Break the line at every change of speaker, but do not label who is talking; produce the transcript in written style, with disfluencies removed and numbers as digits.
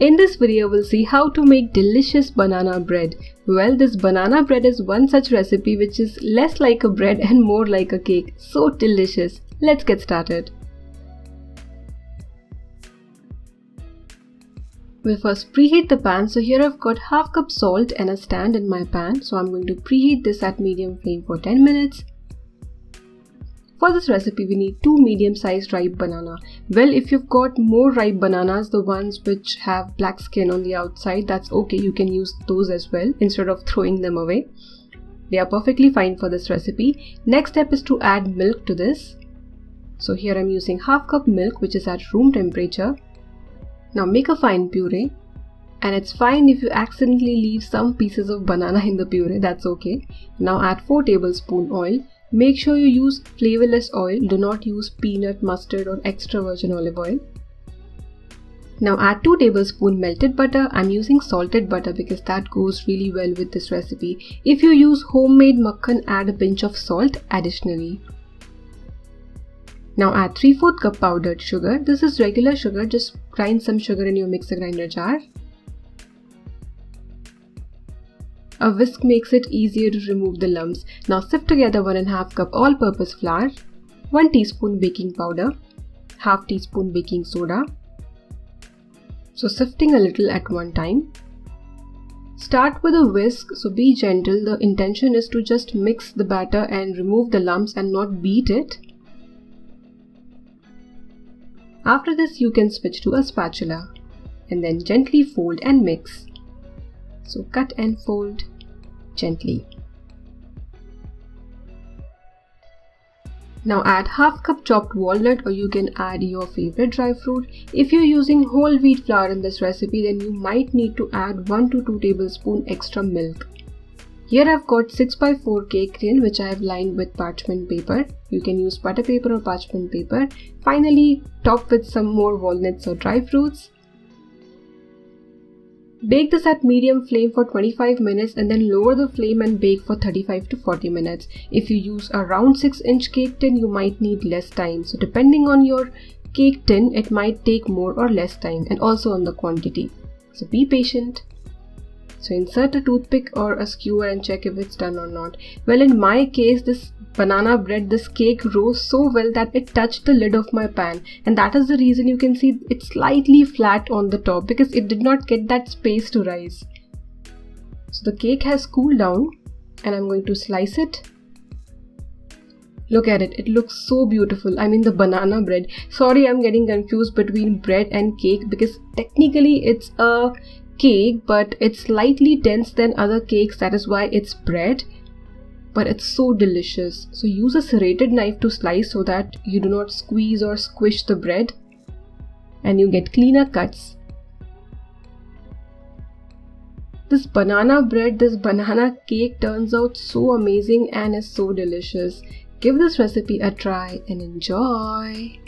In this video, we'll see how to make delicious banana bread. Well, this banana bread is one such recipe which is less like a bread and more like a cake. So delicious. Let's get started. We'll first preheat the pan. So here I've got half cup salt and a stand in my pan. So I'm going to preheat this at medium flame for 10 minutes. For this recipe, we need 2 medium-sized ripe banana. Well, if you've got more ripe bananas, the ones which have black skin on the outside, that's okay. You can use those as well instead of throwing them away. They are perfectly fine for this recipe. Next step is to add milk to this. So here I'm using half cup milk, which is at room temperature. Now make a fine puree. And it's fine if you accidentally leave some pieces of banana in the puree, that's okay. Now add 4 tablespoons oil. Make sure you use flavorless oil, do not use peanut, mustard or extra virgin olive oil. Now add 2 tablespoons melted butter. I'm using salted butter because that goes really well with this recipe. If you use homemade makhan, add a pinch of salt additionally. Now add 3/4 cup powdered sugar. This is regular sugar, just grind some sugar in your mixer grinder jar. A whisk makes it easier to remove the lumps. Now sift together 1½ cup all-purpose flour, 1 teaspoon baking powder, ½ teaspoon baking soda. So sifting a little at one time. Start with a whisk, so be gentle. The intention is to just mix the batter and remove the lumps and not beat it. After this, you can switch to a spatula and then gently fold and mix. So cut and fold gently. Now add ½ cup chopped walnut, or you can add your favorite dry fruit. If you're using whole wheat flour in this recipe, then you might need to add 1 to 2 tablespoons extra milk. Here I've got 6x4 cake tin which I have lined with parchment paper. You can use butter paper or parchment paper. Finally, top with some more walnuts or dry fruits. Bake this at medium flame for 25 minutes and then lower the flame and bake for 35 to 40 minutes. If you use a round 6-inch cake tin, you might need less time. So depending on your cake tin, it might take more or less time, and also on the quantity. So be patient. So insert a toothpick or a skewer and check if it's done or not. Well, in my case, this banana bread, this cake rose so well that it touched the lid of my pan, and that is the reason you can see it's slightly flat on the top, because it did not get that space to rise. So the cake has cooled down and I'm going to slice it. Look at it, it looks so beautiful. I mean the banana bread. Sorry, I'm getting confused between bread and cake because technically it's a cake, but it's slightly dense than other cakes, that is why it's bread. But it's so delicious. So use a serrated knife to slice so that you do not squeeze or squish the bread and you get cleaner cuts. This banana bread, this banana cake turns out so amazing and is so delicious. Give this recipe a try and enjoy.